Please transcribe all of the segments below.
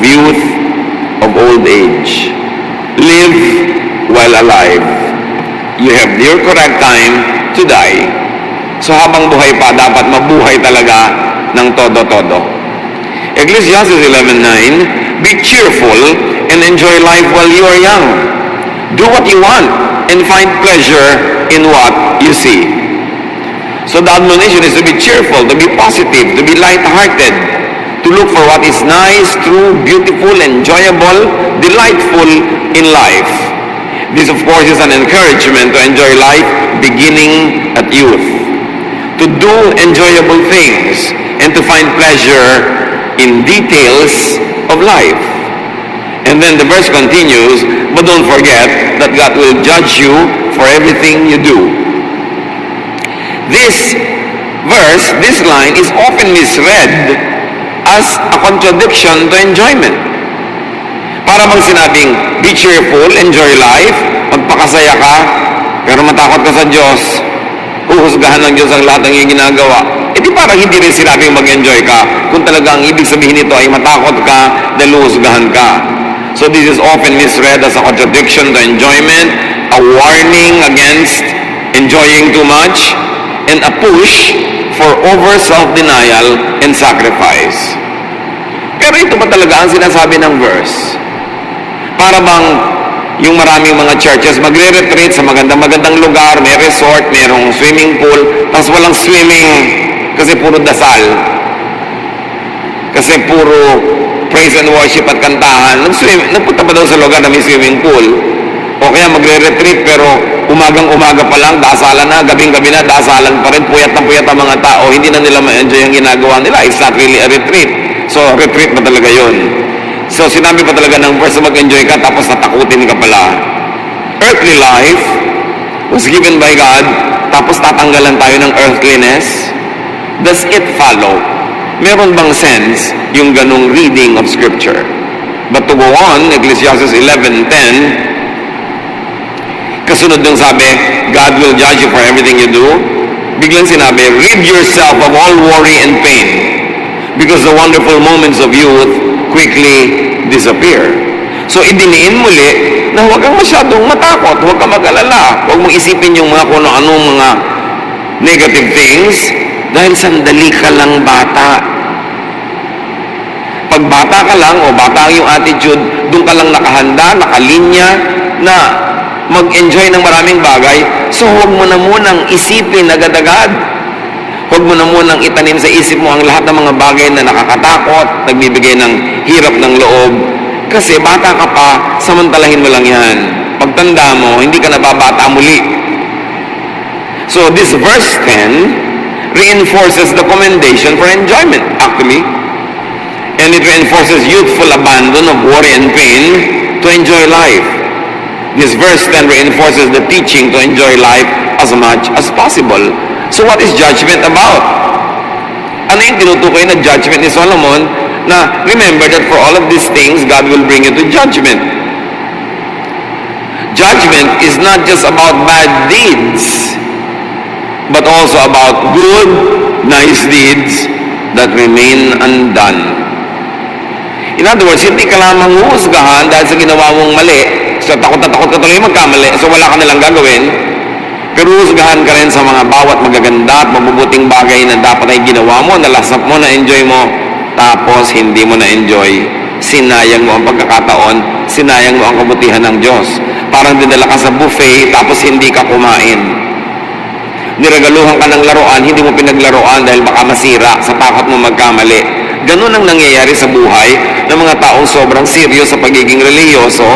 youth, of old age. Live while alive. You have your correct time to die. So habang buhay pa, dapat mabuhay talaga ng todo-todo. Ecclesiastes 11:9, be cheerful and enjoy life while you are young. Do what you want and find pleasure in what you see. So the admonition is to be cheerful, to be positive, to be light-hearted, to look for what is nice, true, beautiful, enjoyable, delightful in life. This, of course, is an encouragement to enjoy life beginning at youth, to do enjoyable things, and to find pleasure in details of life. And then the verse continues, but don't forget that God will judge you for everything you do. This verse, this line, is often misread as a contradiction to enjoyment. Para bang sinabing, be cheerful, enjoy life, magpakasaya ka, pero matakot ka sa Diyos, uhusgahan ng Diyos ang lahat ng iyong ginagawa. E di parang hindi rin sinabing mag-enjoy ka, kung talagang ibig sabihin nito ay matakot ka dahil uhusgahan ka. So this is often misread as a contradiction to enjoyment, a warning against enjoying too much, and a push for over self-denial and sacrifice. Pero ito ba talaga ang sinasabi ng verse? Para bang yung maraming mga churches magre-retreat sa magandang lugar, may resort, mayroong swimming pool, tapos walang swimming kasi puro dasal. Kasi puro praise and worship at kantahan. Nagpunta pa daw sa lugar na may swimming pool. O kaya magre-retreat pero umagang-umaga pa lang, dasalan na, gabing-gabi na, dasalan pa rin, puyat ang mga tao, hindi na nila ma-enjoy ang ginagawa nila. It's not really a retreat. So, retreat pa talaga yun. So, sinabi pa talaga ng verse na mag-enjoy ka, tapos natakutin ka pala. Earthly life was given by God, tapos tatanggalan tayo ng earthliness. Does it follow? Meron bang sense yung ganong reading of Scripture? But to go on, Ecclesiastes 11:10, kasunod ng sabi, God will judge you for everything you do. Biglang sinabi, rid yourself of all worry and pain, because the wonderful moments of youth quickly disappear. So, idiniin muli na huwag kang masyadong matakot, huwag kang mag-alala, huwag mong isipin yung mga kung anong mga negative things, dahil sandali ka lang bata. Pag bata ka lang, o bata ang yung attitude, doon ka lang nakahanda, nakalinya, na mag-enjoy ng maraming bagay, so huwag mo na munang isipin agad-agad. Huwag mo na munang itanim sa isip mo ang lahat ng mga bagay na nakakatakot, nagbibigay ng hirap ng loob. Kasi bata ka pa, samantalahin mo lang yan. Pagtanda mo, hindi ka nababata muli. So this verse 10 reinforces the commendation for enjoyment, actually. And it reinforces youthful abandon of worry and pain to enjoy life. This verse 10 reinforces the teaching to enjoy life as much as possible. So what is judgment about? Ano yung tinutukoy na judgment ni Solomon? Na remember that for all of these things, God will bring you to judgment. Judgment is not just about bad deeds, but also about good, nice deeds that remain undone. In other words, hindi ka lamang huhusgahan dahil sa ginawa mong mali. So takot na takot ka tuloy magkamali, so wala ka nalang gagawin. Pero husgahan ka rin sa mga bawat magaganda at mabubuting bagay na dapat ay ginawa mo, nalasap mo, na-enjoy mo, tapos hindi mo na-enjoy. Sinayang mo ang pagkakataon, sinayang mo ang kabutihan ng Diyos. Parang dinala ka sa buffet, tapos hindi ka kumain. Niregaluhan ka ng laruan, hindi mo pinaglaruan dahil baka masira sa takot mo magkamali. Ganun ang nangyayari sa buhay ng mga taong sobrang serious sa pagiging reliyoso.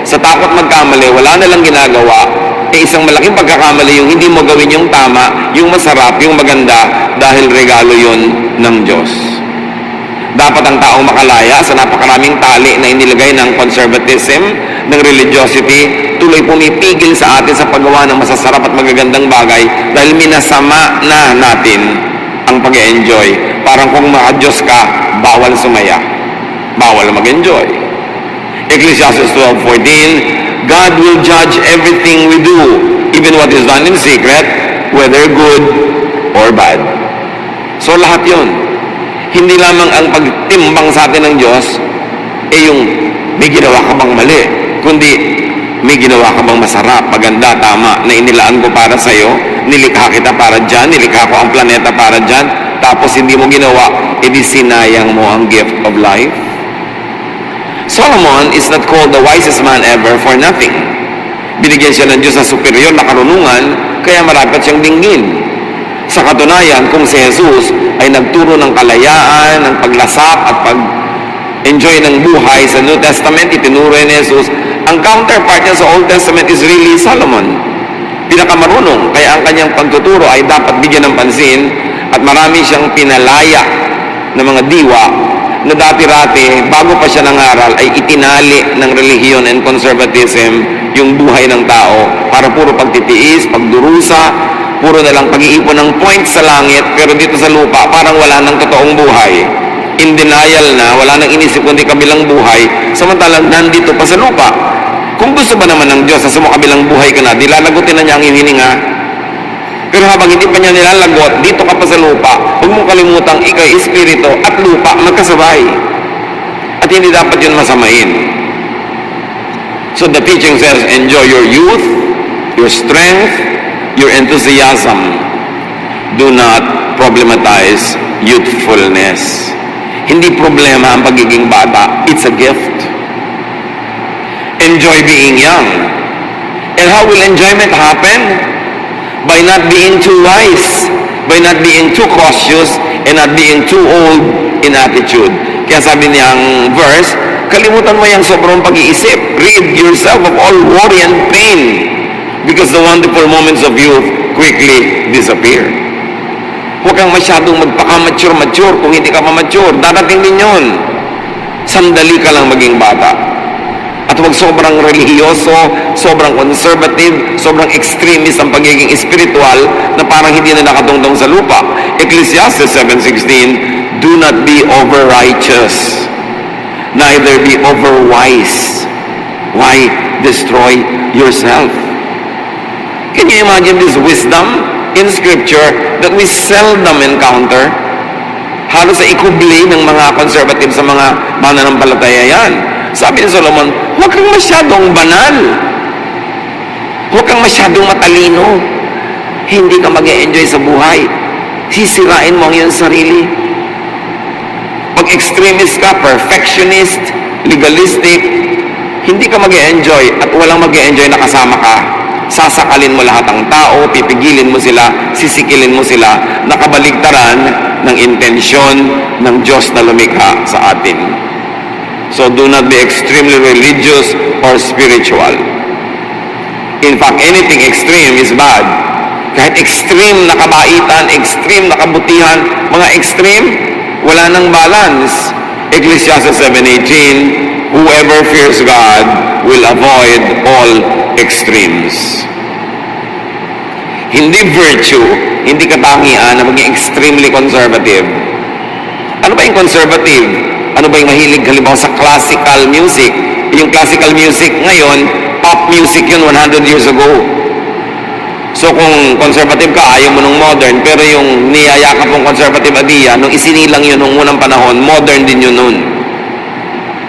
Sa takot magkamali, wala nalang ginagawa. Isang malaking pagkakamali yung hindi mo gawin yung tama, yung masarap, yung maganda, dahil regalo yun ng Diyos. Dapat ang taong makalaya sa napakaraming tali na inilagay ng conservatism, ng religiosity, tuloy pumipigil sa atin sa paggawa ng masasarap at magagandang bagay dahil minasama na natin ang pag-enjoy. Parang kung maka-Diyos ka, bawal sumaya, bawal mag-enjoy. Ecclesiastes 12:14, God will judge everything we do, even what is done in secret, whether good or bad. So lahat yun. Hindi lamang ang pagtimbang sa atin ng Diyos, yung may ginawa ka bang mali, kundi may ginawa ka bang masarap, maganda, tama, na inilaan ko para sa'yo, nilikha kita para dyan, nilikha ko ang planeta para dyan, tapos hindi mo ginawa, edi sinayang mo ang gift of life. Solomon is not called the wisest man ever for nothing. Binigyan siya ng Diyos sa superior na karunungan, kaya marapat siyang dinggin. Sa katunayan, kung si Jesus ay nagturo ng kalayaan, ng paglasap at pag-enjoy ng buhay sa New Testament, itinuro ni Jesus, ang counterpart niya sa Old Testament is really Solomon. Pinakamarunong, kaya ang kanyang pagtuturo ay dapat bigyan ng pansin at marami siyang pinalaya ng mga diwa na dati-rati, bago pa siya nangaral, ay itinali ng relihiyon and conservatism yung buhay ng tao para puro pagtitiis, pagdurusa, puro na lang pag-iipon ng points sa langit, pero dito sa lupa, parang wala ng totoong buhay. In denial na, wala nang inisip kundi kabilang buhay, samantalang nandito pa sa lupa. Kung gusto ba naman ng Diyos na sumakabilang buhay ka na, dilalagutin na niya ang hininga. Pero habang hindi pa niya nilalagot, dito ka pa sa lupa, huwag mong kalimutang ikay espiritu at lupa magkasabay. At hindi dapat yun masamain. So the teaching says, enjoy your youth, your strength, your enthusiasm. Do not problematize youthfulness. Hindi problema ang pagiging bata. It's a gift. Enjoy being young. And how will enjoyment happen? By not being too wise, by not being too cautious, and not being too old in attitude. Kaya sabi niyang verse, kalimutan mo yung sobrang pag-iisip. Rid yourself of all worry and pain, because the wonderful moments of youth quickly disappear. Huwag kang masyadong magpaka-mature kung hindi ka pa-mature. Darating din yun. Sandali ka lang maging bata. At huwag sobrang religyoso, sobrang conservative, sobrang extremist ang pagiging spiritual na parang hindi na nakatungtong sa lupa. Ecclesiastes 7:16, do not be over-righteous, neither be over-wise. Why destroy yourself? Can you imagine this wisdom in Scripture that we seldom encounter? Halos sa ikubli ng mga conservative sa mga mananampalataya yan. Sabi ni Solomon, huwag kang masyadong banal. Huwag kang masyadong matalino. Hindi ka mag-e-enjoy sa buhay. Sisirain mo ang iyong sarili. Pag extremist ka, perfectionist, legalistic, hindi ka mag-e-enjoy at walang mag-e-enjoy na kasama ka. Sasakalin mo lahat ng tao, pipigilin mo sila, sisikilin mo sila, nakabaligtaran ng intensyon ng Diyos na lumikha sa atin. So do not be extremely religious or spiritual. In fact, anything extreme is bad. Kahit extreme na kabaitan, extreme na kabutihan, mga extreme, wala nang balance. Ecclesiastes 7:18, whoever fears God will avoid all extremes. Hindi virtue, hindi katangian na maging extremely conservative. Ano ba yung conservative? Ano ba yung mahilig halimbawa sa classical music? Yung classical music ngayon, pop music yun 100 years ago. So kung conservative ka, ayaw mo nung modern, pero yung niyayakap mong conservative idea, nung isinilang yun nung unang panahon, modern din yun nun.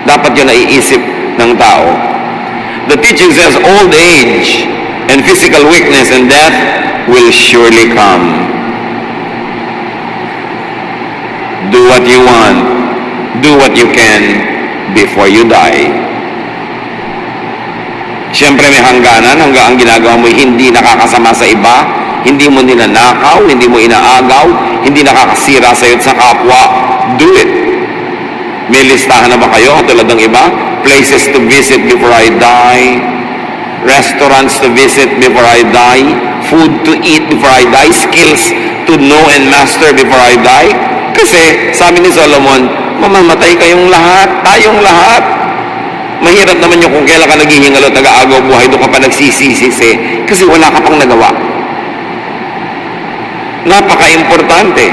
Dapat yun naiisip ng tao. The teaching says, old age and physical weakness and death will surely come. Do what you want. Do what you can before you die. Siyempre may hangganan, hanggang ang ginagawa mo hindi nakakasama sa iba, hindi mo ninanakaw, hindi mo inaagaw, hindi nakakasira sa iyo at sa kapwa. Do it. May listahan na ba kayo katulad ng iba? Places to visit before I die, restaurants to visit before I die, food to eat before I die, skills to know and master before I die. Kasi sabi ni Solomon, mamamatay kayong lahat, tayong lahat. Mahirap naman yung kung kailan ka naghihingalo at nag-aagaw buhay, doon ka pa nagsisisi kasi wala ka pang nagawa. Napaka-importante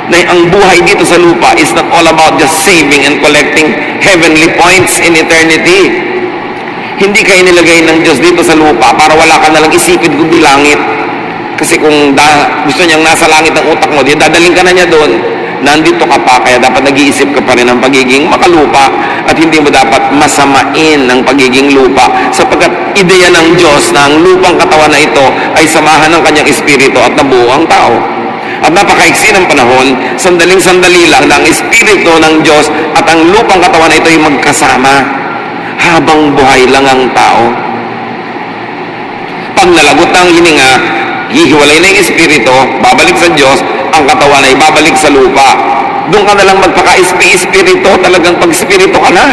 na ang buhay dito sa lupa is not all about just saving and collecting heavenly points in eternity. Hindi kayo nilagay ng Diyos dito sa lupa para wala ka nalang isipin kundi langit. Kasi kung gusto niyang nasa langit ang utak mo, dadalhin ka na niya doon. nandito ka pa, kaya dapat nag-iisip ka pa rin ng pagiging makalupa at hindi mo dapat masamain ng pagiging lupa sapagkat ideya ng Diyos na ang lupang katawan na ito ay samahan ng kanyang espiritu at nabuo ang tao. At napakaiksi ng panahon, sandaling-sandali lang na ang espiritu ng Diyos at ang lupang katawan na ito ay magkasama habang buhay lang ang tao. Pag nalagot ang hininga, hihiwalay na yung espiritu, babalik sa Diyos, ang katawan ay babalik sa lupa. Doon ka na lang magpaka-espiritu, talagang pag-espiritu ka na.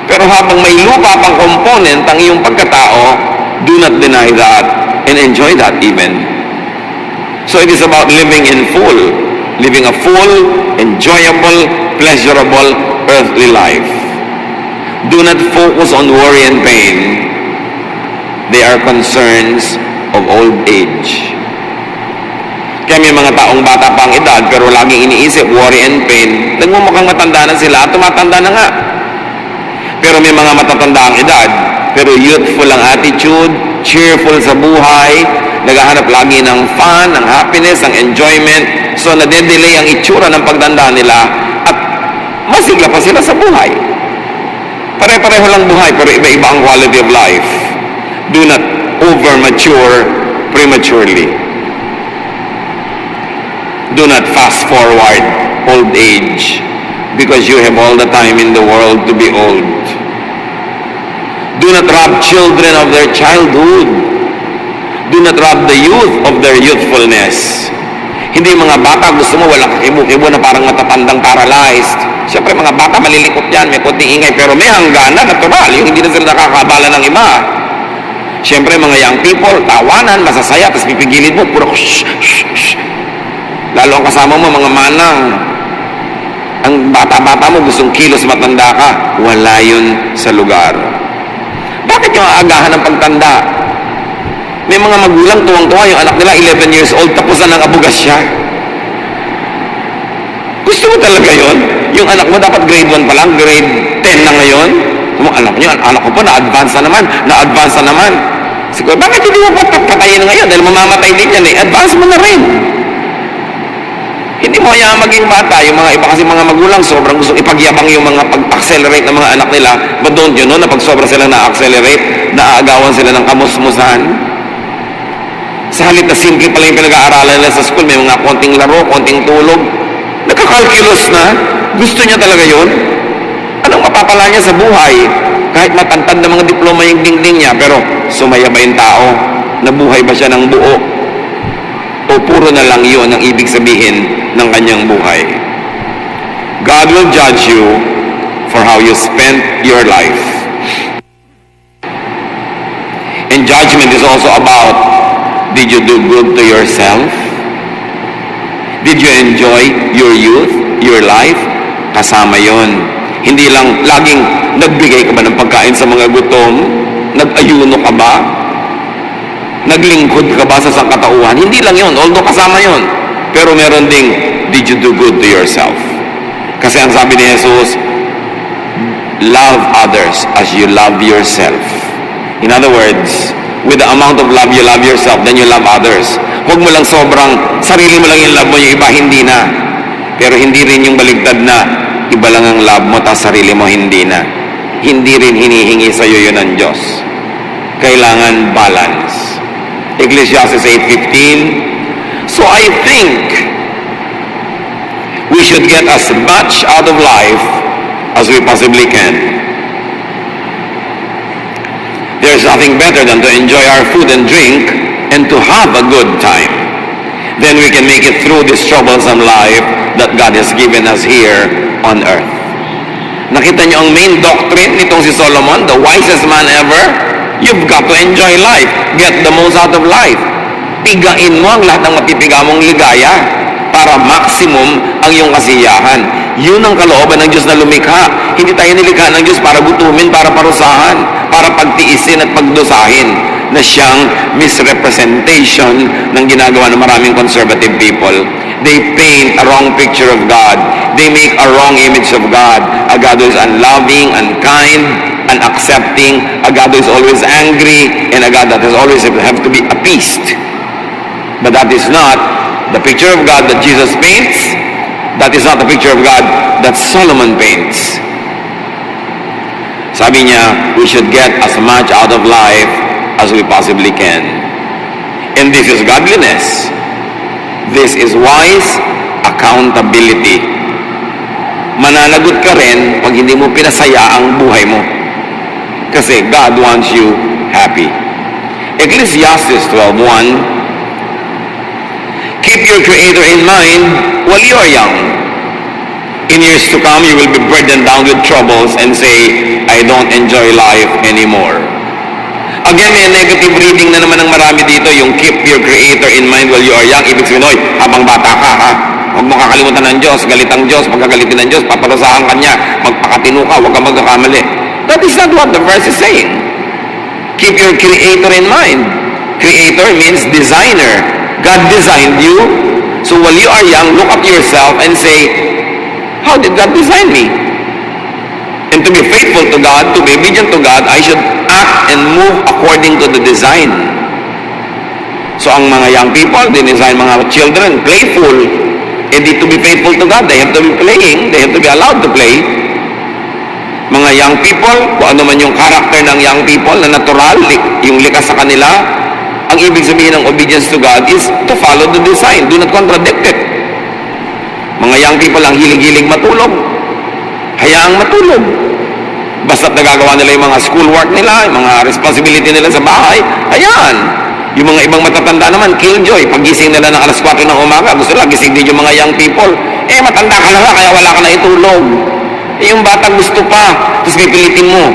Pero habang may lupa pang component ang iyong pagkatao, do not deny that and enjoy that even. So it is about living in full, living a full, enjoyable, pleasurable, earthly life. Do not focus on worry and pain. They are concerns of old age. Kaya may mga taong bata pang edad pero laging iniisip worry and pain, nagmumukhang matanda na sila at tumatanda na nga. Pero may mga matatanda ang edad pero youthful ang attitude, cheerful sa buhay, naghahanap lagi ng fun, ng happiness, ng enjoyment. So nade-delay ang itsura ng pagtanda nila at masigla pa sila sa buhay. Pare-pareho lang buhay pero iba-iba ang quality of life. Do not over-mature prematurely. Do not fast forward old age because you have all the time in the world to be old. Do not rob children of their childhood. Do not rob the youth of their youthfulness. Hindi mga bata gusto mo walang kakibo-kibo na parang matatandang paralyzed. Siyempre mga bata malilikot yan, may konting ingay pero may hangganan, natural, yung hindi na sila nakakabala ng iba. Siyempre mga young people, tawanan, masasaya, tapos pipigilin mo, puro shh, shh, shh. Lalo ang kasama mo, mga manang. Ang bata-bata mo, gustong kilos matanda ka. Wala yun sa lugar. Bakit yung aagahan ng pagtanda? May mga magulang tuwang-tuwa, yung anak nila 11 years old, tapos na ng abugasya. Gusto mo talaga yun? Yung anak mo dapat grade 1 pa lang, grade 10 na ngayon. Alam niyo, anak ko po, na-advance na naman. Siguro, bakit hindi mo patayin ngayon? Dahil mamamatay din yan eh. Advance mo na rin. Hindi mo kaya maging bata. Yung mga iba kasi mga magulang, sobrang gusto ipagyabang yung mga pag-accelerate ng mga anak nila. But don't you know, na pag sobra sila na-accelerate, naaagawan sila ng kamusmusan. Sa halip na simple pala yung pinag-aaralan nila sa school, may mga konting laro, konting tulog. Nagkakalculus na. Gusto niya talaga yun. Anong mapapala niya sa buhay? Kahit matantad na mga diploma yung dingding niya, pero sumaya ba yung tao? Nabuhay ba siya ng buo? O puro na lang yun ang ibig sabihin ng kanyang buhay? God will judge you for how you spent your life. And judgment is also about, did you do good to yourself? Did you enjoy your youth, your life? Kasama yon. Hindi lang laging nagbigay ka ba ng pagkain sa mga gutom? Nag-ayuno ka ba? Naglingkod ka ba sa sangkatauhan? Hindi lang yon, although kasama yon. Pero meron ding, did you do good to yourself? Kasi ang sabi ni Jesus, love others as you love yourself. In other words, with the amount of love you love yourself, then you love others. Huwag mo lang sobrang, sarili mo lang yung love mo, yung iba hindi na. Pero hindi rin yung baligtad na, iba lang ang love mo, tapos sarili mo hindi na. Hindi rin hinihingi sa iyo yun ng Diyos. Kailangan balance. Ecclesiastes 8:15. So I think we should get as much out of life as we possibly can. There's nothing better than to enjoy our food and drink and to have a good time. Then we can make it through this troublesome life that God has given us here on earth. Nakita niyo ang main doctrine nitong si Solomon, the wisest man ever? You've got to enjoy life. Get the most out of life. Pigain mo ang lahat ng mapipiga mong ligaya para maximum ang iyong kasiyahan. Yun ang kalooban ng Diyos na lumikha. Hindi tayo nilikha ng Diyos para gutumin, para parusahan, para pagtiisin at pagdusahin, na siyang misrepresentation ng ginagawa ng maraming conservative people. They paint a wrong picture of God. They make a wrong image of God. A God who is unloving, unkind, unaccepting. A God who is always angry, and a God that has always have to be appeased. But that is not The picture of God that Jesus paints, that is not the picture of God that Solomon paints. Sabi niya, we should get as much out of life as we possibly can. And this is godliness. This is wise accountability. Mananagot ka rin pag hindi mo pinasaya ang buhay mo. Kasi God wants you happy. Ecclesiastes 12:1, keep your Creator in mind while you are young. In years to come, you will be burdened down with troubles and say, I don't enjoy life anymore. Again, may negative reading na naman ng marami dito, yung keep your Creator in mind while you are young. Ibig sabihin, oy, habang bata ka, ha? Huwag mo kakalimutan ng Diyos, galit ang Diyos, pagkagalitin ng Diyos, paparusahan ka niya, magpakatino ka, huwag ka magkakamali. That is not what the verse is saying. Keep your Creator in mind. Creator means designer. God designed you. So while you are young, look at yourself and say, how did God design me? And to be faithful to God, to be obedient to God, I should act and move according to the design. So ang mga young people, they design mga children, playful. And to be faithful to God, they have to be playing, they have to be allowed to play. Mga young people, kung ano man yung character ng young people na natural, yung likas sa kanila, ang ibig sabihin ng obedience to God is to follow the design. Do not contradict it. Mga young people ang hilig-hilig matulog. Hayaang matulog. Basta't nagagawa nila yung mga schoolwork nila, yung mga responsibility nila sa bahay, ayan. Yung mga ibang matatanda naman, killjoy. Pagising nila ng alas 4 ng umaga, gusto nila gising din yung mga young people. Matanda ka na nga, kaya wala ka na itulog. Yung bata gusto pa, tapos pipilitin mo.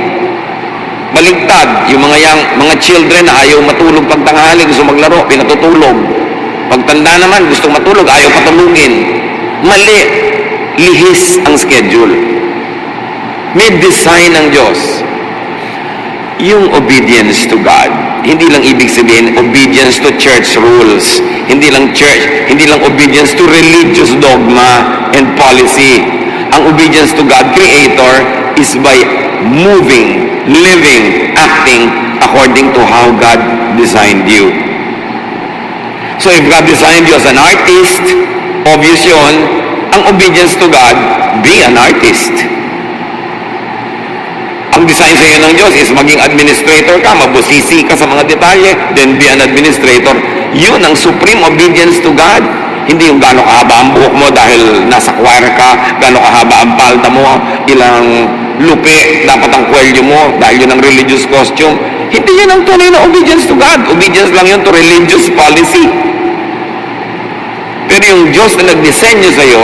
Baligtad, yung mga children na ayaw matulog pag tanghali, gusto maglaro, pinatutulog. Pagtanda naman, gusto matulog, ayaw patulugin. Mali, lihis ang schedule. May design ng Diyos. Yung obedience to God, hindi lang ibig sabihin obedience to church rules. Hindi lang obedience to religious dogma and policy. Ang obedience to God, Creator, is by moving, living, acting according to how God designed you. So if God designed you as an artist, obvious yun, ang obedience to God, be an artist. Ang design sa iyo ng Diyos is maging administrator ka, mabusisi ka sa mga detalye, then be an administrator. Yun ang supreme obedience to God. Hindi yung gano'ng kahaba ang buhok mo dahil nasa choir ka, gano'ng kahaba ang palda mo, ilang lupi dapat ang kwelyo mo dahil yun ang religious costume. Hindi yun ang tunay na obedience to God. Obedience lang yun to religious policy. Pero yung Diyos na nag-disenyo sa'yo,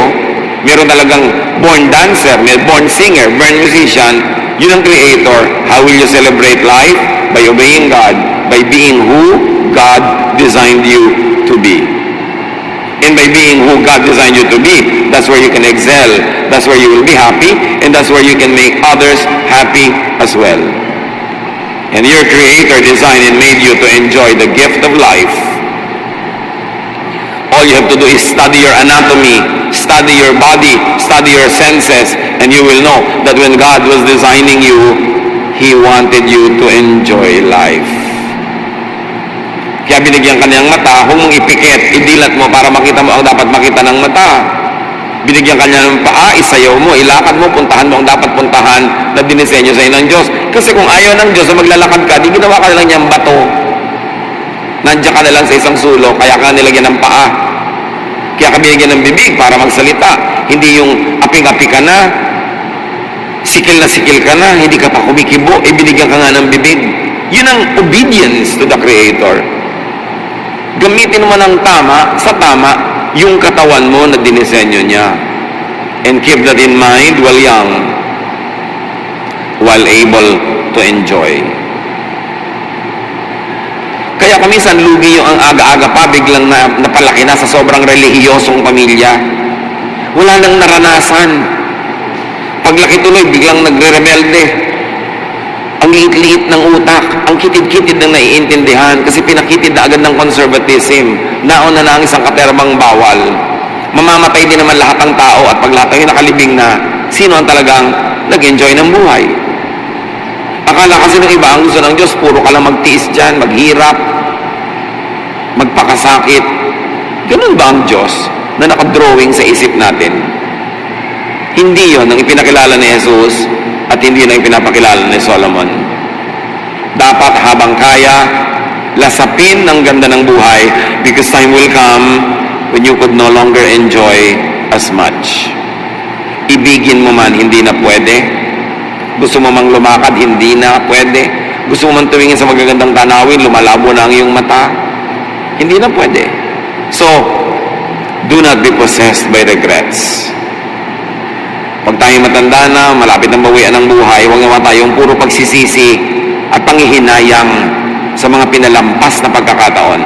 meron talagang born dancer, may born singer, born musician, yun ang Creator. How will you celebrate life? By obeying God, by being who God designed you to be. And by being who God designed you to be, that's where you can excel, that's where you will be happy, and that's where you can make others happy as well. And your Creator designed and made you to enjoy the gift of life. All you have to do is study your anatomy, study your body, study your senses, and you will know that when God was designing you, He wanted you to enjoy life. Kaya binigyan ka niyang mata, huwag mong ipikit, idilat mo para makita mo ang dapat makita ng mata. Binigyan ka niya ng paa, isayaw mo, ilakad mo, puntahan mo ang dapat puntahan na dinisenyo sa ng Diyos. Kasi kung ayaw ng Diyos na maglalakad ka, di ginawa ka na lang niyang bato. Nandiyan ka na lang sa isang sulok, kaya ka nilagyan ng paa. Kaya ka binigyan ng bibig para magsalita. Hindi yung aping-api ka na sikil ka na, hindi ka pa kumikibo, binigyan ka nga ng bibig. Yun ang obedience to the Creator. Gamitin mo ng tama, sa tama, yung katawan mo na dinisenyo niya. And keep that in mind while young, while able to enjoy. Kaya kamisan lugi yung ang aga-aga pa, biglang napalaki na sa sobrang relihiyosong pamilya. Wala nang naranasan. Paglaki tuloy, biglang nagre-rebelde. Ang liit-liit ng utak, ang kitid-kitid ng naiintindihan kasi pinakitid na agad ng conservatism. Nauna na ang isang katermang bawal. Mamamatay din naman lahat ng tao at pag lahat ay nakalibing na, sino ang talagang nag-enjoy ng buhay? Akala kasi ng iba, ang gusto ng Diyos, puro ka lang magtiis dyan, maghirap, magpakasakit. Ganun ba ang Diyos na nakadrawing sa isip natin? Hindi yon ang ipinakilala ni Jesus at hindi yun ang pinapakilala ni Solomon. Dapat habang kaya, lasapin ang ganda ng buhay because time will come when you could no longer enjoy as much. Ibigin mo man, hindi na pwede. Gusto mo mang lumakad, hindi na pwede. Gusto mo man tumingin sa magagandang tanawin, lumalabo na ang iyong mata, hindi na pwede. So, do not be possessed by regrets. Pag tayo matanda na, malapit ng bawian ng buhay, huwag naman tayong puro pagsisisi at panghihinayang sa mga pinalampas na pagkakataon.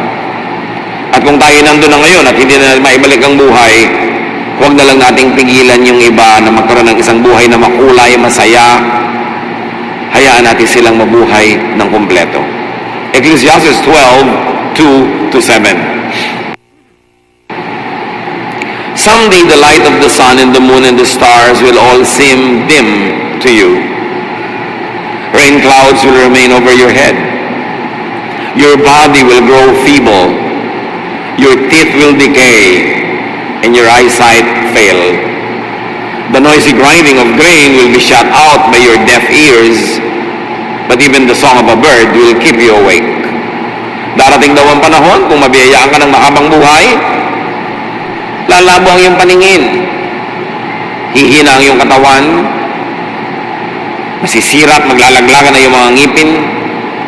At kung tayo nandun na ngayon at hindi na maibalik ang buhay, huwag na lang nating pigilan yung iba na magkaroon ng isang buhay na makulay, masaya. Hayaan natin silang mabuhay ng kumpleto. Ecclesiastes 12:2-7. Someday the light of the sun and the moon and the stars will all seem dim to you. Rain clouds will remain over your head. Your body will grow feeble. Your teeth will decay and your eyesight fail. The noisy grinding of grain will be shut out by your deaf ears, but even the song of a bird will keep you awake. Darating daw ang panahon, kung mabiyayaan ka ng mahabang buhay, lalabo ang iyong paningin, hihina ang iyong katawan, masisira at maglalaglagan na iyong mga ngipin,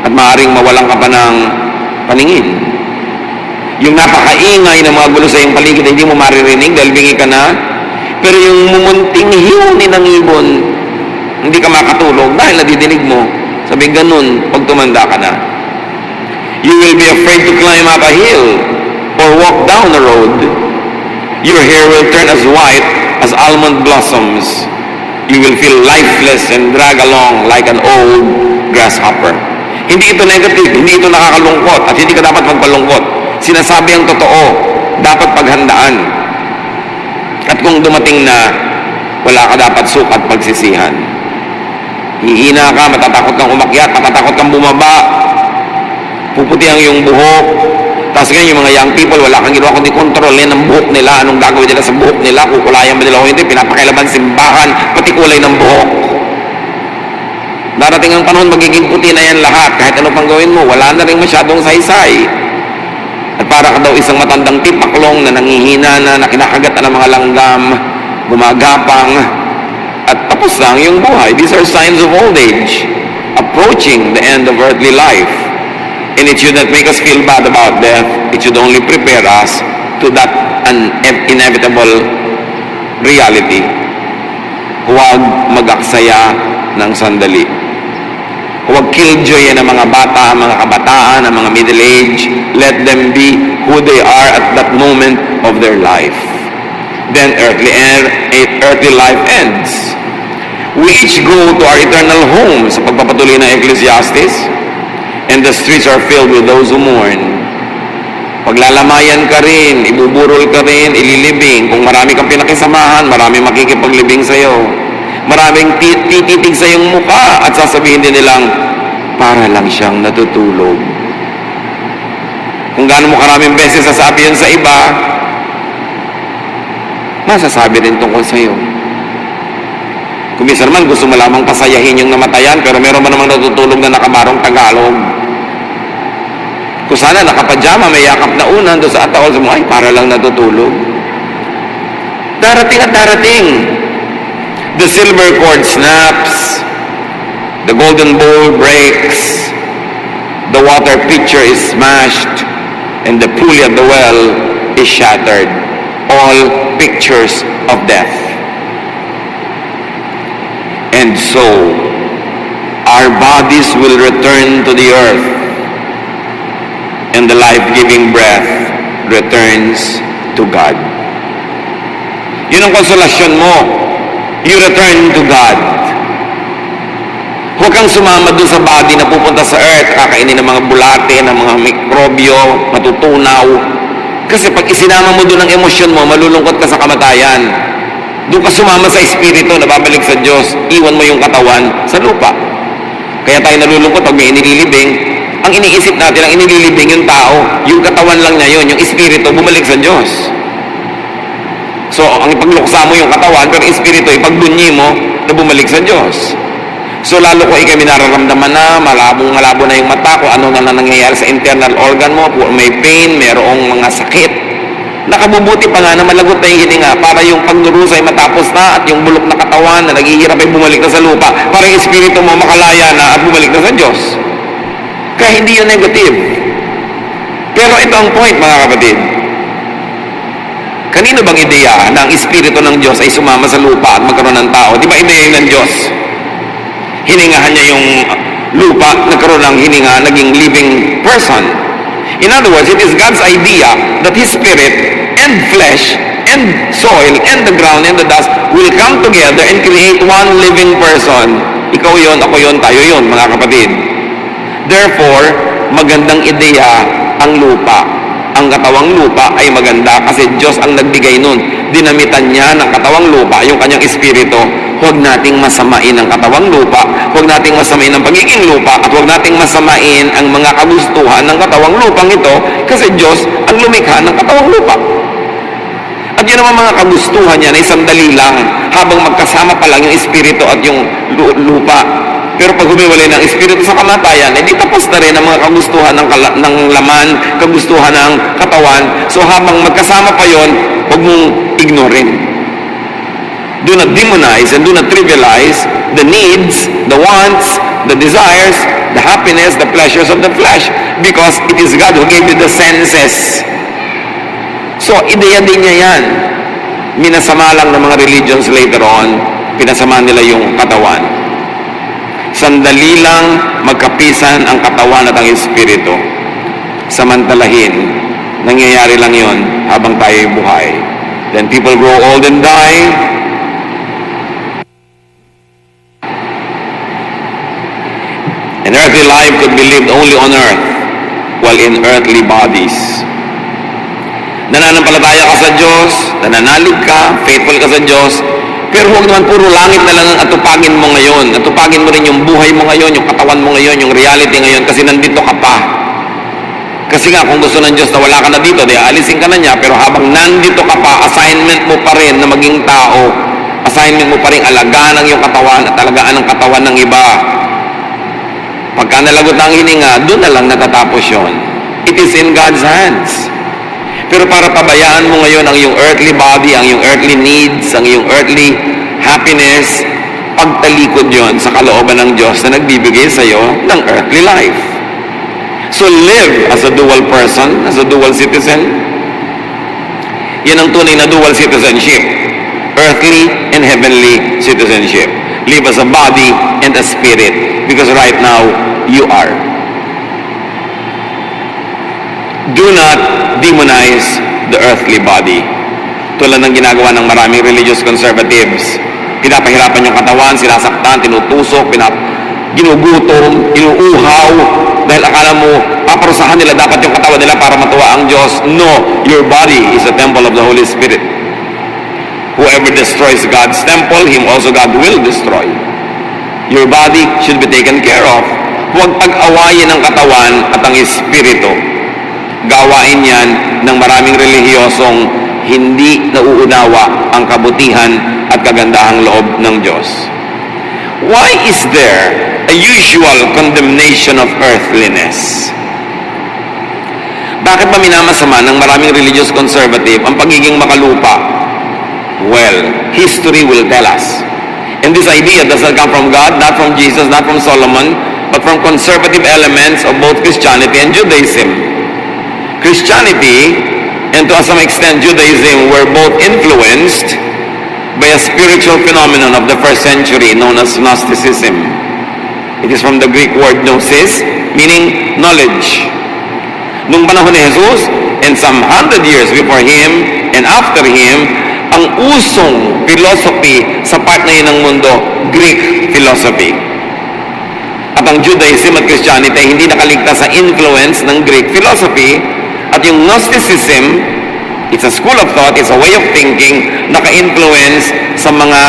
at maaaring mawalan ka pa ng paningin. Yung napakaingay ng mga gulo sa iyong paligid, hindi mo maririnig dahil bingi ka na. Pero yung mumunting hiwani ng ibon, hindi ka makatulog dahil nadidinig mo. Sabi ganun, pag tumanda ka na. You will be afraid to climb up a hill or walk down a road. Your hair will turn as white as almond blossoms. You will feel lifeless and drag along like an old grasshopper. Hindi ito negative, hindi ito nakakalungkot at hindi ka dapat magpalungkot. Sinasabi ang totoo, dapat paghandaan. At kung dumating na, wala ka dapat sukat pagsisihan. Hihina ka, matatakot kang umakyat, matatakot kang bumaba, puputi ang iyong buhok. Tapos ngayon, yung mga young people, wala kang ginawa kundi kontrolin ang buhok nila, anong gagawin nila sa buhok nila, kukulayan ba nila o hindi, pinapakilaban simbahan, pati kulay ng buhok. Darating ang panahon, magiging puti na yan lahat, kahit ano pang gawin mo, wala na rin masyadong saysay. At para ka daw isang matandang tipaklong na nangihina na, kinakagat na ng mga langgam, gumagapang, at tapos na ang iyong buhay. These are signs of old age, approaching the end of earthly life. And it should not make us feel bad about death. It should only prepare us to that inevitable reality. Huwag mag-aksaya ng sandali. Huwag killjoy ng mga bata, mga kabataan, ng mga middle age. Let them be who they are at that moment of their life. Then earthly life ends. We each go to our eternal home sa pagpapatuloy ng Ecclesiastes, and the streets are filled with those who mourn. Paglalamayan ka rin, ibuburol ka rin, ililibing. Kung marami kang pinakisamahan, marami makikipaglibing sa'yo. Maraming tititig sa iyong mukha at sasabihin din nilang, para lang siyang natutulog. Kung gaano mo karaming beses sasabi yun sa iba, masasabi rin tungkol sa iyo. Kung minsan man gusto mo lamang pasayahin yung namatayan, pero meron man namang natutulog na nakamarong Tagalog. Kung sana nakapajama, may yakap na unan doon sa atawal sa mga, ay, para lang natutulog. Darating at darating. The silver cord snaps, the golden bowl breaks, the water pitcher is smashed, and the pulley at the well is shattered. All pictures of death. And so, our bodies will return to the earth, and the life-giving breath returns to God. Yun ang konsolasyon mo. You return to God. Huwag kang sumama dun sa body na pupunta sa earth, kakainin ng mga bulate, ng mga mikrobyo, matutunaw. Kasi pag isinama mo dun ang emosyon mo, malulungkot ka sa kamatayan. Doon ka sumama sa espiritu na babalik sa Diyos, iwan mo yung katawan sa lupa. Kaya tayo nalulungkot pag may inililibing, ang iniisip natin, ang inililibing yung tao, yung katawan lang niya yun, yung espiritu, bumalik sa Diyos. So, ang ipagluksa mo yung katawan, pero espiritu, ipagbunyi mo na bumalik sa Diyos. So, lalo ko ikay nararamdaman na, malabo na yung mata, kung ano na nangyayari sa internal organ mo, may pain, mayroong mga sakit. Nakabubuti pa nga na malagot na yung hininga para yung pagdurusa ay matapos na at yung bulok na katawan na naghihirap ay bumalik na sa lupa para yung espiritu mo makalaya na at bumalik na sa Diyos. Kaya hindi yun negative. Pero ito ang point, mga kapatid. Kanino bang ideya na ang espiritu ng Diyos ay sumama sa lupa at magkaroon ng tao? Di ba ideya ng Diyos? Hiningahan niya yung lupa, nagkaroon ng hininga, naging living person. In other words, it is God's idea that His Spirit and flesh and soil and the ground and the dust will come together and create one living person. Ikaw yon, ako yon, tayo yon, mga kapatid. Therefore, magandang ideya ang lupa. Ang katawang lupa ay maganda kasi Diyos ang nagbigay nun. Dinamitan niya ng katawang lupa yung kanyang espiritu. Huwag nating masamain ang katawang lupa, huwag nating masamain ang pagiging lupa, at huwag nating masamain ang mga kagustuhan ng katawang lupang ito kasi Diyos ang lumikha ng katawang lupa. At yun naman mga kagustuhan niya na sandali lang habang magkasama pa lang yung espiritu at yung lupa. Pero pag humiwalay ng espiritu sa kamatayan, di tapos na rin ang mga kagustuhan ng laman, kagustuhan ng katawan. So habang magkasama pa yon, huwag mong ignorin. Do not demonize and do not trivialize the needs, the wants, the desires, the happiness, the pleasures of the flesh. Because it is God who gave you the senses. So, ideya din niya yan. Minasama lang ng mga religions later on, pinasama nila yung katawan. Sandali lang magkapisan ang katawan at ang espiritu. Samantalahin, nangyayari lang yon habang tayo'y buhay. Then people grow old and die. An earthly life could be lived only on earth while in earthly bodies. Nananampalataya ka sa Diyos, nananalig ka, faithful ka sa Diyos, pero huwag naman puro langit na lang ang atupagin mo ngayon. Atupagin mo rin yung buhay mo ngayon, yung katawan mo ngayon, yung reality ngayon, kasi nandito ka pa. Kasi nga, kung gusto ng Diyos na wala ka na dito, di alisin ka na niya, pero habang nandito ka pa, assignment mo pa rin na maging tao. Assignment mo pa rin alagaan ang iyong katawan at alagaan ang katawan ng iba. Pagka nalagot na ang hininga, doon na lang natatapos yun. It is in God's hands. Pero para pabayaan mo ngayon ang iyong earthly body, ang iyong earthly needs, ang iyong earthly happiness, pagtalikod yon sa kalooban ng Diyos na nagbibigay sa iyo ng earthly life. So live as a dual person, as a dual citizen. Yan ang tunay na dual citizenship. Earthly and heavenly citizenship. Live as a body and a spirit. Because right now, you are. Do not demonize the earthly body. Tulad ng ginagawa ng maraming religious conservatives. Pinapahirapan yung katawan, sinasaktan, tinutusok, ginugutom, inuuhaw, dahil akala mo, paparusahan nila dapat yung katawan nila para matuwa ang Diyos. No, your body is a temple of the Holy Spirit. Whoever destroys God's temple, him also God will destroy. Your body should be taken care of. Huwag pag-awayin ang katawan at ang espiritu. Gawain yan ng maraming relihiyosong hindi nauunawa ang kabutihan at kagandahang loob ng Diyos. Why is there a usual condemnation of earthliness? Bakit ba minamasama ng maraming religious conservative ang pagiging makalupa? Well, history will tell us. And this idea does not come from God, not from Jesus, not from Solomon, but from conservative elements of both Christianity and Judaism. Christianity, and to some extent Judaism, were both influenced by a spiritual phenomenon of the first century known as Gnosticism. It is from the Greek word gnosis, meaning knowledge. Nung panahon ni Jesus, and some 100 years before Him, and after Him, ang usong philosophy sa part na yun ng mundo, Greek philosophy. At ang Judaism at Christianity ay hindi nakaligtas sa influence ng Greek philosophy. At yung Gnosticism, it's a school of thought, it's a way of thinking, naka-influence sa mga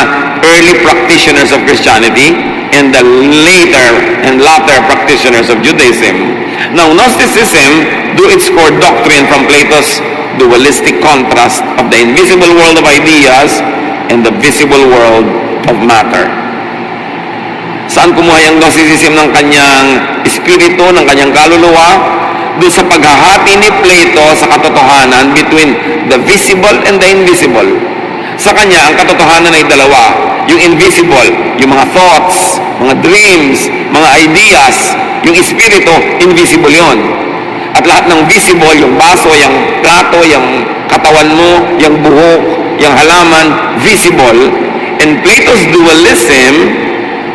early practitioners of Christianity and the later and latter practitioners of Judaism. Now, Gnosticism drew its core doctrine from Plato's dualistic contrast of the invisible world of ideas and the visible world of matter. Saan kumuha yung Gnosticism ng kanyang espiritu, ng kanyang kaluluwa? Doon sa paghahati ni Plato sa katotohanan between the visible and the invisible. Sa kanya, ang katotohanan ay dalawa. Yung invisible, yung mga thoughts, mga dreams, mga ideas. Yung espiritu, invisible yon. At lahat ng visible, yung baso, yung plato, yung katawan mo, yung buhok, yung halaman, visible. And Plato's dualism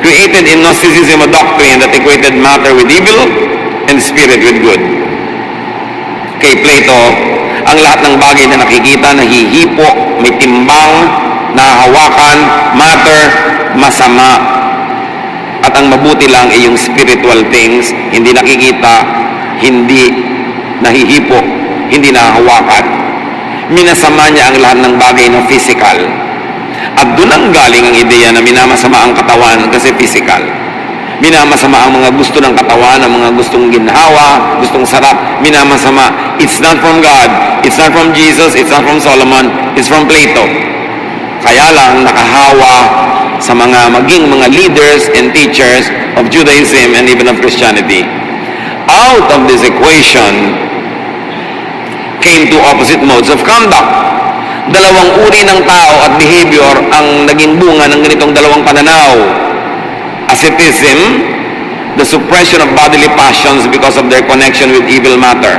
created in Gnosticism a doctrine that equated matter with evil and spirit with good. Kay Plato, ang lahat ng bagay na nakikita, nahihipo, may timbang, nahahawakan, matter, masama. At ang mabuti lang ay yung spiritual things, hindi nakikita, hindi nahihipo, hindi nahahawakan. Minasama niya ang lahat ng bagay na physical. At doon ang galing ang ideya na minamasama ang katawan kasi physical. Minamasama ang mga gusto ng katawan, ang mga gustong ginhawa, gustong sarap, minamasama. It's not from God, it's not from Jesus, it's not from Solomon, it's from Plato. Kaya lang nakahawa sa maging mga leaders and teachers of Judaism and even of Christianity. Out of this equation came two opposite modes of conduct. Dalawang uri ng tao at behavior ang naging bunga ng ganitong dalawang pananaw. Asceticism, the suppression of bodily passions because of their connection with evil matter.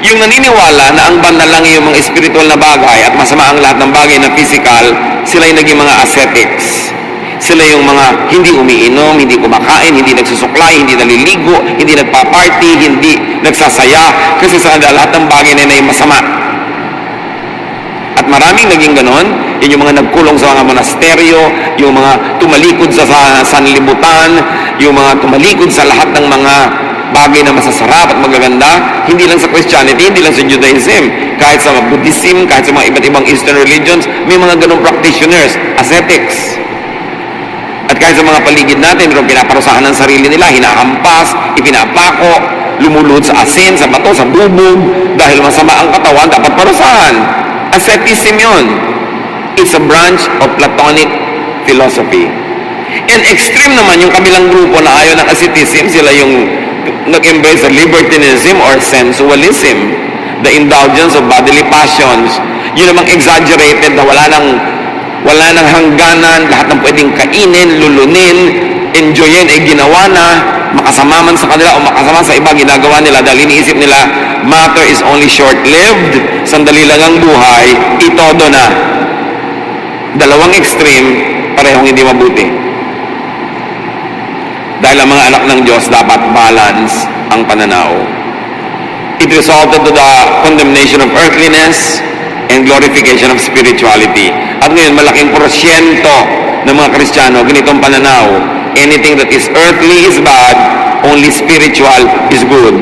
Yung naniniwala na ang banal lang yung mga spiritual na bagay at masama ang lahat ng bagay na physical, sila yung naging mga ascetics. Sila yung mga hindi umiinom, hindi kumakain, hindi nagsusuklay, hindi naliligo, hindi nagpa-party, hindi nagsasaya, kasi sa kanila lahat ng bagay na yun ay masama. At maraming naging ganon, yun yung mga nagkulong sa mga monasteryo, yung mga tumalikod sa sanlibutan, yung mga tumalikod sa lahat ng mga bagay na masasarap at magaganda, hindi lang sa Christianity, hindi lang sa Judaism, kahit sa Buddhism, kahit sa mga iba't ibang Eastern religions, may mga ganong practitioners, ascetics. At kahit sa mga paligid natin, mayroong pinaparusahan ng sarili nila, hinahampas, ipinapako, lumulod sa asin, sa bato, sa bubog, dahil masama ang katawan, dapat parusahan. Asceticism yun. It's a branch of Platonic philosophy. And extreme naman yung kabilang grupo na ayaw ng asceticism, sila yung nag-embrace sa libertinism or sensualism, the indulgence of bodily passions. Yun namang exaggerated na wala nang hangganan, lahat ng pwedeng kainin, lulunin, enjoyin ay ginawa na, makasama man sa kanila o makasama sa iba, ginagawa nila dahil iniisip nila, matter is only short-lived, sandali lang ang buhay, itodo na. Dalawang extreme, parehong hindi mabuti. Dahil ang mga anak ng Diyos dapat balance ang pananaw. It resulted to the condemnation of earthliness and glorification of spirituality. At ngayon, malaking porsyento ng mga Kristiyano, ganitong pananaw. Anything that is earthly is bad, only spiritual is good.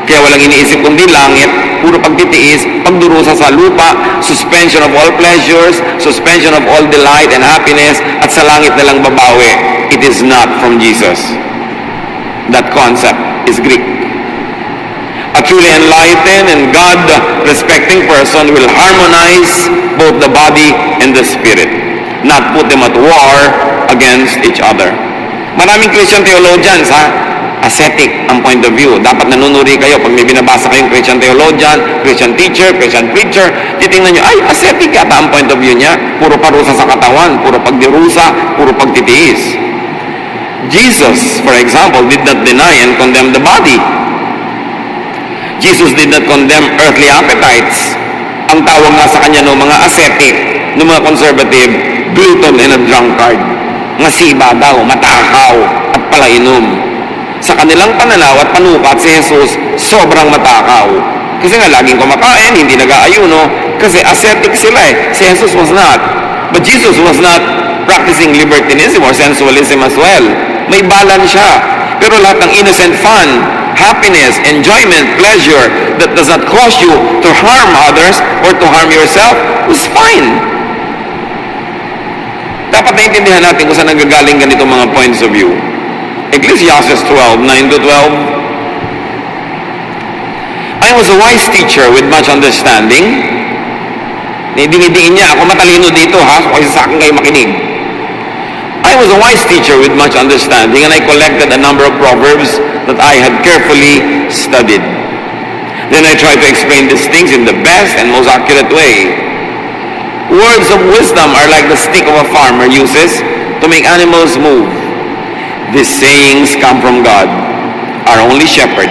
Kaya walang iniisip kundi langit, puro pagtitiis, pagdurusa sa lupa, suspension of all pleasures, suspension of all delight and happiness, at sa langit na lang babawi. It is not from Jesus. That concept is Greek. A truly enlightened and God-respecting person will harmonize both the body and the spirit, not put them at war against each other. Maraming Christian theologians, ascetic ang point of view. Dapat nanunuri kayo pag may binabasa kayong Christian theologian, Christian teacher, Christian preacher, titingnan nyo, ay, ascetic yata ang point of view niya. Puro parusa sa katawan, puro pagdirusa, puro pagtitiis. Jesus, for example, did not deny and condemn the body. Jesus did not condemn earthly appetites. Ang tawag nga sa kanya ng mga ascetic, ng mga conservative, glutton and a drunkard. Ngasiba daw, matakaw, at palainom. Sa kanilang pananaw at panukat, si Jesus sobrang matakaw. Kasi nga laging kumakain, hindi nag-aayuno, kasi ascetic sila eh. Si Jesus was not. But Jesus was not practicing libertinism or sensualism as well. May balance siya. Pero lahat ng innocent fun, happiness, enjoyment, pleasure that does not cause you to harm others or to harm yourself is fine. Dapat naintindihan natin kung saan nagagaling ganito mga points of view. Ecclesiastes 12:9-12, I was a wise teacher with much understanding. Dinidiin niya, ako matalino dito ha, so kasi sa akin kayo makinig. I was a wise teacher with much understanding, and I collected a number of proverbs that I had carefully studied. Then I tried to explain these things in the best and most accurate way. Words of wisdom are like the stick of a farmer uses to make animals move. These sayings come from God, our only shepherd,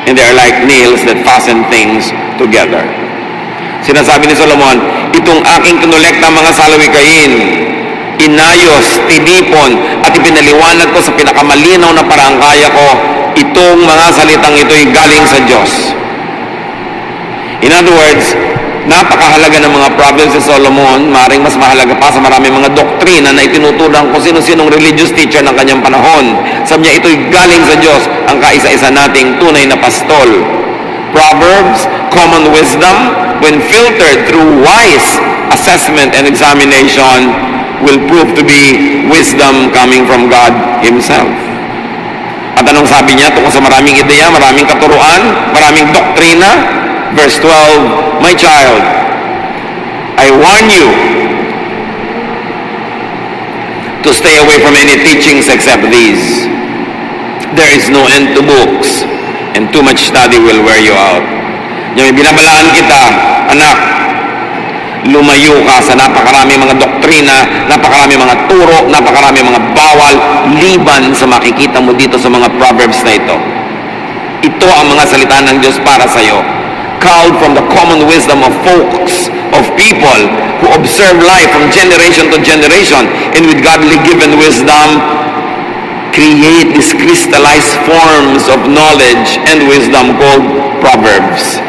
and they are like nails that fasten things together. Sinasabi ni Solomon, itong aking kinolekta mga salawikain, inayos, tinipon, at ipinaliwanag ko sa pinakamalinaw na paraang kaya ko, itong mga salitang ito'y galing sa Diyos. In other words, napakahalaga ng mga problems ni Solomon, maring mas mahalaga pa sa maraming mga doktrina na itinutulang kung sino-sinong religious teacher ng kanyang panahon. Sabi niya, ito'y galing sa Diyos, ang kaisa-isa nating tunay na pastol. Proverbs, common wisdom, when filtered through wise assessment and examination, will prove to be wisdom coming from God Himself. At anong sabi niya tungkol sa maraming ideya, maraming katuruan, maraming doktrina? Verse 12, my child, I warn you to stay away from any teachings except these. There is no end to books, and too much study will wear you out. Yung binabalaan kita, anak, lumayo ka sa napakarami mga doktrina, napakarami mga turo, napakarami mga bawal, liban sa makikita mo dito sa mga proverbs na ito. Ito ang mga salita ng Diyos para sa iyo. Culled from the common wisdom of folks, of people who observe life from generation to generation, and with godly given wisdom, create these crystallized forms of knowledge and wisdom called proverbs.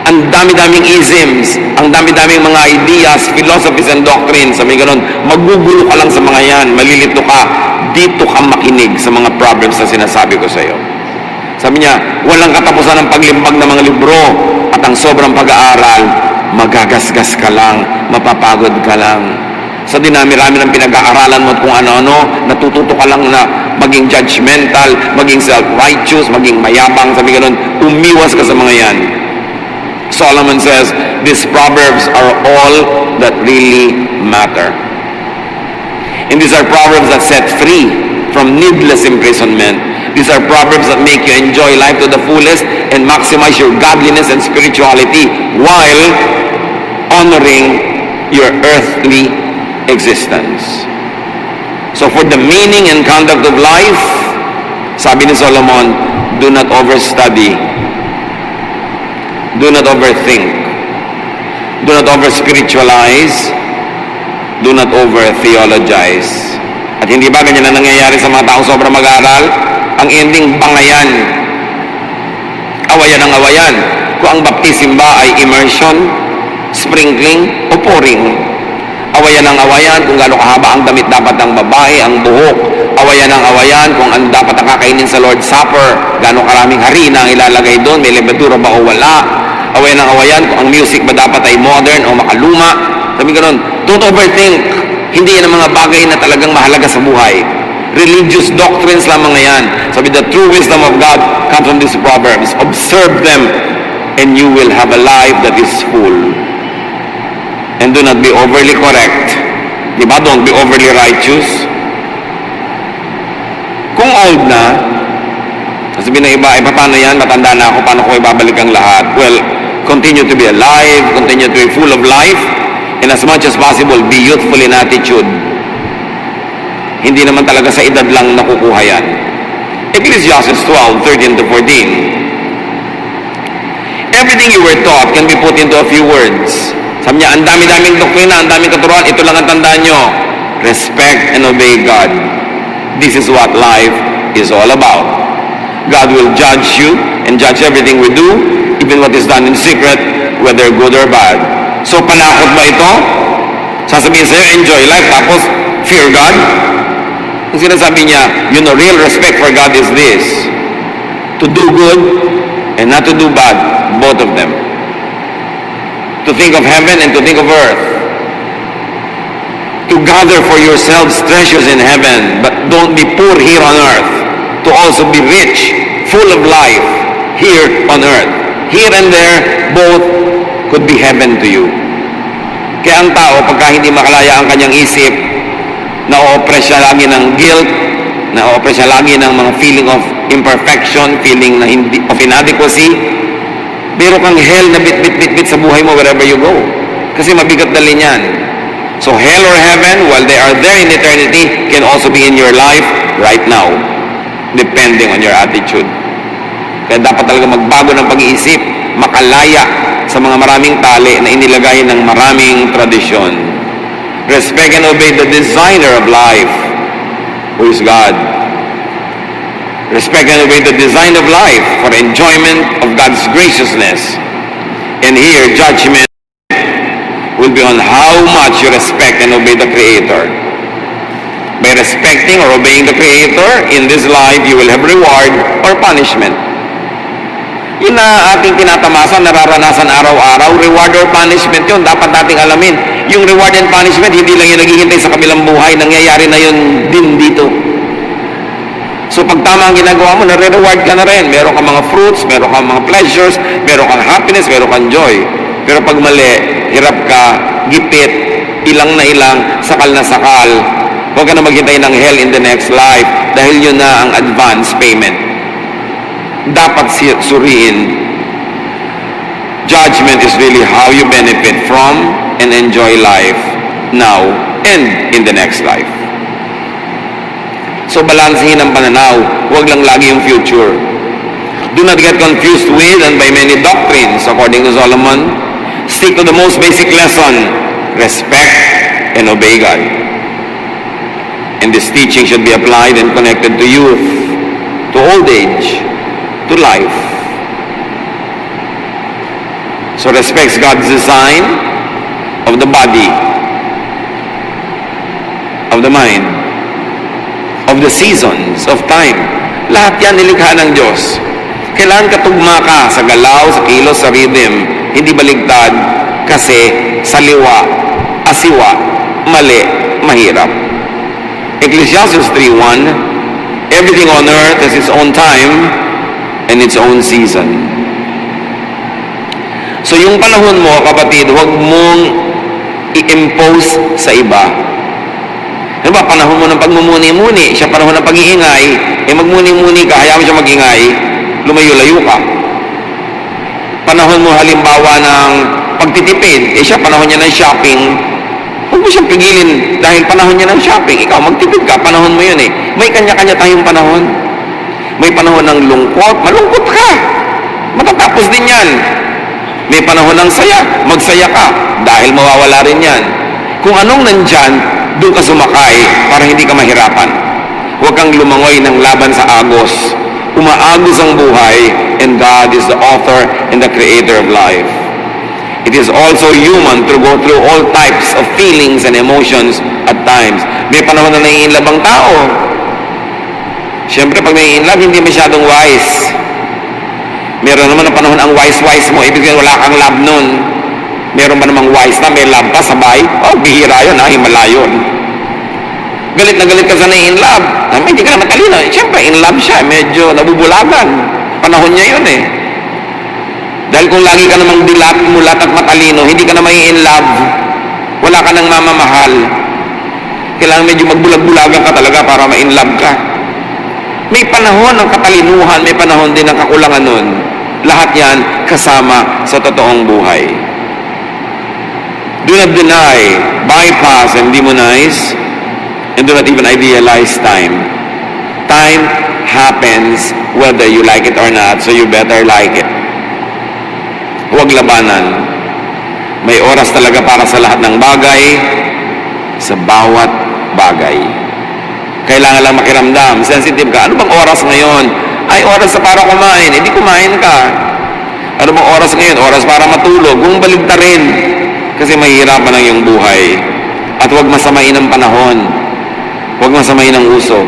Ang dami-daming isms, ang dami-daming mga ideas, philosophies and doctrines. Sabi ganun, magugulo ka lang sa mga yan, malilito ka, dito ka makinig sa mga proverbs na sinasabi ko sa iyo. Sabi niya, walang katapusan ng paglimbag ng mga libro at ang sobrang pag-aaral, magagasgas ka lang, mapapagod ka lang. Sa dinami-rami ng pinag-aaralan mo at kung ano-ano, natututo ka lang na maging judgmental, maging self-righteous, maging mayabang, sabi ganun, umiwas ka sa mga yan. Solomon says, these proverbs are all that really matter. And these are proverbs that set free from needless imprisonment. These are proverbs that make you enjoy life to the fullest and maximize your godliness and spirituality while honoring your earthly existence. So for the meaning and conduct of life, sabi ni Solomon, do not overstudy. Do not overthink. Do not over-spiritualize. Do not over-theologize. At hindi ba ganyan na nangyayari sa mga taong sobrang mag-aaral? Ang ending, bangayan. Awayan ang awayan. Kung ang baptism ba ay immersion, sprinkling, o pouring. Awayan ang awayan kung gaano kahaba ang damit dapat ng babae, ang buhok. Awayan ang awayan kung ano dapat ang kakainin sa Lord's Supper, gaano karaming harina ang ilalagay doon, may levadura ba o wala. Awayan ang awayan kung ang music ba dapat ay modern o makaluma. Sabi ganun, don't overthink. Hindi yan ang mga bagay na talagang mahalaga sa buhay. Religious doctrines lamang yan. Sabi, the true wisdom of God comes from these proverbs. Observe them and you will have a life that is full. And do not be overly correct. Diba? Don't be overly righteous. Kung old na, sabihin ng iba, paano yan? Matanda na ako, paano ko ibabalik ang lahat? Well, continue to be alive, continue to be full of life, and as much as possible, be youthful in attitude. Hindi naman talaga sa edad lang nakukuha yan. Ecclesiastes 12:13 to 14. Everything you were taught can be put into a few words. Sabi niya, ang dami-daming doktrina, ang daming katuruan, ito lang ang tandaan nyo. Respect and obey God. This is what life is all about. God will judge you and judge everything we do, even what is done in secret, whether good or bad. So, panakot ba ito? Sasabihin sa'yo, enjoy life, tapos fear God? Ang sinasabi niya, you know, real respect for God is this: to do good and not to do bad, both of them. To think of heaven and to think of earth. To gather for yourselves treasures in heaven, but don't be poor here on earth. To also be rich, full of life here on earth. here and there, both could be heaven to you. Kaya ang tao, pagka hindi makalaya ang kanyang isip, na-oppress siya lagi ng guilt, na-oppress siya lagi ng mga feeling of imperfection, feeling na of inadequacy, meron kang hell na bit sa buhay mo wherever you go. Kasi mabigat dalhin yan. So hell or heaven, while they are there in eternity, can also be in your life right now, depending on your attitude. Kaya dapat talaga magbago ng pag-iisip, makalaya sa mga maraming tali na inilagay ng maraming tradisyon. Respect and obey the designer of life, who is God. Respect and obey the design of life for enjoyment of God's graciousness. And here, judgment will be on how much you respect and obey the Creator. By respecting or obeying the Creator, in this life, you will have reward or punishment. Yun na ating tinatamasa, nararanasan araw-araw, reward or punishment yun, dapat nating alamin. Yung reward and punishment, hindi lang yung naghihintay sa kabilang buhay, nangyayari na yun din dito. So pag tama ang ginagawa mo, nare-reward ka na rin. Meron kang mga fruits, meron kang mga pleasures, meron kang happiness, meron kang joy. Pero pag mali, hirap ka, gipit, ilang na ilang, sakal na sakal. Huwag ka na maghintay ng hell in the next life dahil yun na ang advance payment. Dapat suriin. Judgment is really how you benefit from and enjoy life now and in the next life. So balansehin ang pananaw, huwag lang lagi yung future. Do not get confused with and by many doctrines, according to Solomon. Stick to the most basic lesson, respect and obey God. And this teaching should be applied and connected to youth, to old age, to life. So respects God's design of the body, of the mind, of the seasons, of time. Lahat yan nilikha ng Diyos. Kailangan katugma ka sa galaw, sa kilos, sa rhythm. Hindi baligtad kasi saliwa, asiwa, mali, mahirap. Ecclesiastes 3:1, everything on earth has its own time and its own season. So yung panahon mo, kapatid, huwag mong i-impose sa iba. Ano ba, panahon mo ng pagmumuni-muni, siya panahon ng pag-iingay, magmuni-muni ka, hayaan mo siya mag-ingay, lumayo-layo ka. Panahon mo halimbawa ng pagtitipid, siya panahon niya ng shopping, huwag mo siyang pigilin dahil panahon niya ng shopping. Ikaw, magtipid ka, panahon mo yun May kanya-kanya tayong panahon. May panahon ng lungkot, malungkot ka. Matatapos din yan. May panahon ng saya, magsaya ka, dahil mawawala rin yan. Kung anong nandyan, doon ka sumakay para hindi ka mahirapan. Huwag kang lumangoy ng laban sa agos. Umaagos ang buhay, and God is the author and the creator of life. It is also human to go through all types of feelings and emotions at times. May panahon na nai-inlove ang tao. Siyempre, pag nai-inlove, hindi masyadong wise. Meron naman na panahon ang wise-wise mo, ibig sabihin wala kang love nun. Meron ba namang wise na may love pa sabay? Bihira yun, himala yun. Galit na galit ka sa nai-inlove. Hindi ka naman talino. Siyempre, in love siya, medyo nabubulagan. Panahon niya yun Dahil kung lagi ka namang dilat, mulat at matalino, hindi ka na may in love, wala ka nang mamamahal. Kailangan medyo magbulag-bulagan ka talaga para ma-in love ka. May panahon ng katalinuhan, may panahon din ng kakulangan nun. Lahat yan kasama sa totoong buhay. Do not deny, bypass, and demonize, and do not even idealize time. Time happens whether you like it or not, so you better like it. Huwag labanan. May oras talaga para sa lahat ng bagay, sa bawat bagay. Kailangan lang makiramdam. Sensitive ka. Ano bang oras ngayon? Ay, oras sa para kumain. Hindi kumain ka. Ano bang oras ngayon? Oras para matulog. Kung baligta rin. Kasi mahihirapan ang iyong buhay. At huwag masamain ang panahon. Huwag masamain ang uso.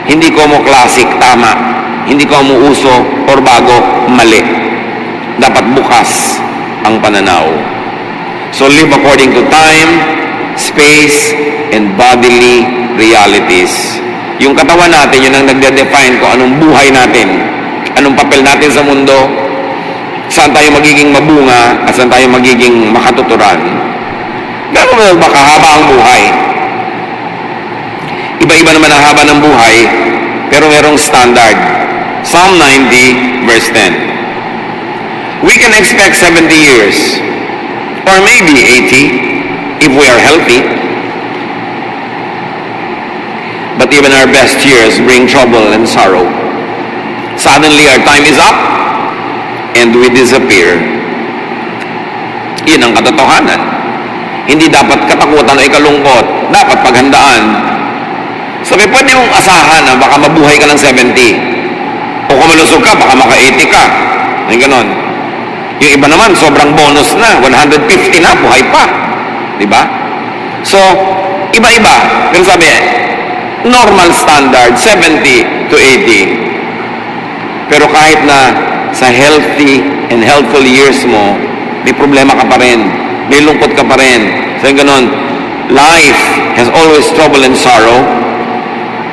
Hindi ko mo classic, tama. Hindi ko mo uso or bago, mali. Dapat bukas ang pananaw. So live according to time, space, and bodily realities. Yung katawan natin, yun ang nagde-define kung anong buhay natin, anong papel natin sa mundo, Saan tayo magiging mabunga at saan tayo magiging makatuturan. Gano'n ba kahaba ang buhay? Iba-iba naman ang haba ng buhay, pero merong standard. Psalm 90, verse 10. We can expect 70 years, or maybe 80, if we are healthy. But even our best years bring trouble and sorrow. Suddenly, our time is up, and we disappear. Yun ang katotohanan. Hindi dapat katakutan o ikalungkot. Dapat paghandaan. Sabi, pwede mong asahan na baka mabuhay ka ng 70. O kung malusog ka, baka maka-80 ka. Ay ganon. Yung iba naman, sobrang bonus na. 150 na, buhay pa. Diba? So, iba-iba. Pero sabi, normal standard, 70 to 80. Pero kahit na sa healthy and healthful years mo, may problema ka pa rin. May lungkot ka pa rin. So, ganon. Life has always trouble and sorrow.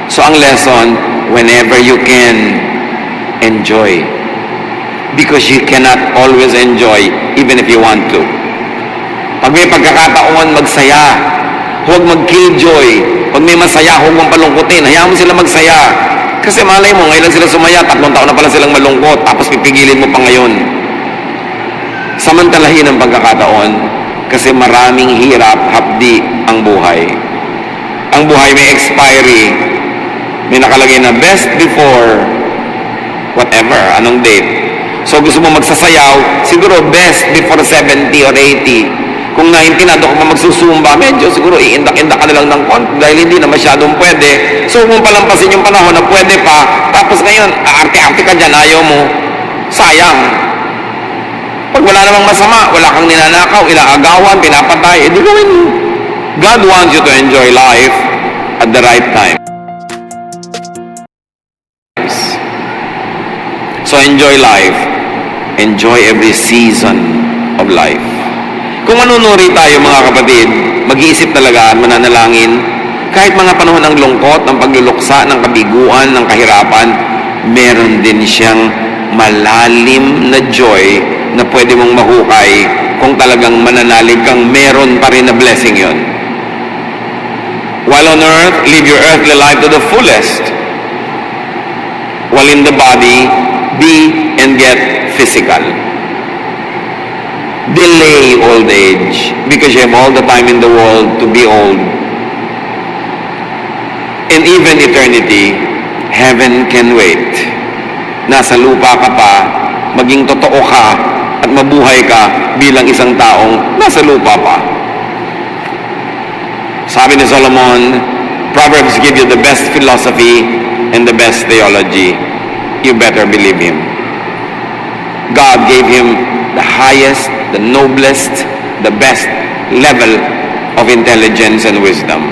So, ang lesson, whenever you can, enjoy. Because you cannot always enjoy even if you want to. Pag may pagkakataon, magsaya. Huwag mag-killjoy. Pag may masaya, huwag mong palungkutin. Hayaan mo sila magsaya. Kasi malay mo, ngayon lang sila sumaya, 3 taon na pala silang malungkot, tapos pipigilin mo pa ngayon. Samantalahin ang pagkakataon, kasi maraming hirap, hapdi ang buhay. Ang buhay may expiry. May nakalagay na best before whatever, anong date. So gusto mo magsasayaw, siguro best before 70 or 80. Kung 90 na, doon ka pa magsusumba, medyo siguro iindak-indak ka na lang ng konti dahil hindi na masyadong pwede. So kung palampasin yung panahon na pwede pa, tapos ngayon, aarte-arte ka dyan, ayaw mo, sayang. Pag wala namang masama, wala kang ninanakaw, inaagawan, pinapatay, edi gawin mo. God wants you to enjoy life at the right time. So enjoy life. Enjoy every season of life. Kung manunuri tayo mga kapatid, mag-iisip talaga at mananalangin, kahit mga panahon ng lungkot, ng pagluluksa, ng kabiguan, ng kahirapan, meron din siyang malalim na joy na pwede mong mahukay kung talagang mananalig kang meron pa rin na blessing yon. While on earth, live your earthly life to the fullest. While in the body, be and get physical. Delay old age because you have all the time in the world to be old. And even eternity, heaven can wait. Nasa lupa ka pa, maging totoo ka at mabuhay ka bilang isang taong nasa lupa pa. Sabi ni Solomon, Proverbs give you the best philosophy and the best theology. You better believe him. God gave him the highest, the noblest, the best level of intelligence and wisdom.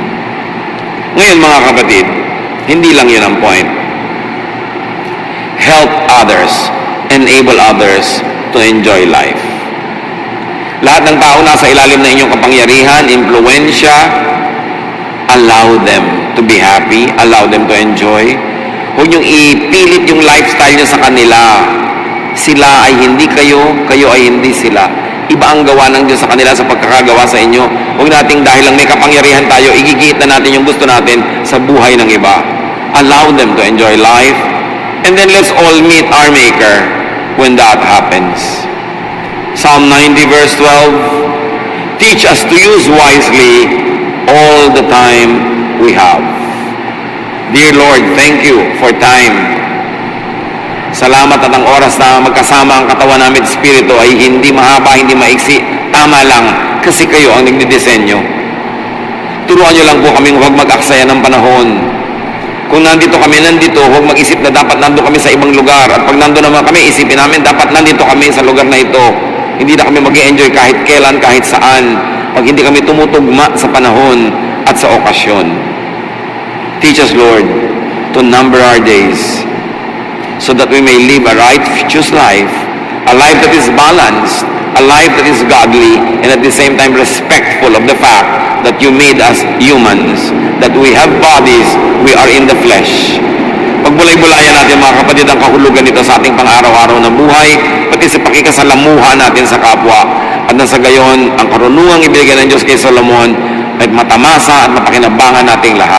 Ngayon mga kapatid, hindi lang yun ang point. Help others, enable others to enjoy life. Lahat ng tao nasa ilalim ng inyong kapangyarihan, impluwensya, allow them to be happy, allow them to enjoy. Huwag niyong ipilit yung lifestyle niyo sa kanila. Sila ay hindi kayo, kayo ay hindi sila. Iba ang gawa ng Diyos sa kanila sa pagkakagawa sa inyo. Huwag nating dahil lang may kapangyarihan tayo, igigit na natin yung gusto natin sa buhay ng iba. Allow them to enjoy life. And then let's all meet our Maker when that happens. Psalm 90 verse 12, teach us to use wisely all the time we have. Dear Lord, thank you for time. Salamat at ang oras na magkasama ang katawan namin at Espiritu ay hindi mahaba, hindi maiksi. Tama lang, kasi kayo ang nagdidisenyo. Turuan nyo lang po kaming huwag mag-aksaya ng panahon. Kung nandito kami, nandito, huwag mag-isip na dapat nandito kami sa ibang lugar. At pag nandito naman kami, isipin namin dapat nandito kami sa lugar na ito. Hindi na kami mag-i-enjoy kahit kailan, kahit saan. Pag hindi kami tumutugma sa panahon at sa okasyon. Teach us, Lord, to number our days so that we may live a righteous life, a life that is balanced, a life that is godly, and at the same time respectful of the fact that you made us humans, that we have bodies, we are in the flesh. Pagbulay-bulayan natin mga kapatid ang kahulugan nito sa ating pang-araw-araw na buhay, pati sa pakikasalamuha natin sa kapwa. At nang sa gayon, ang karunungang ibigay ng Diyos kay Solomon ay matamasa at mapakinabangan nating lahat.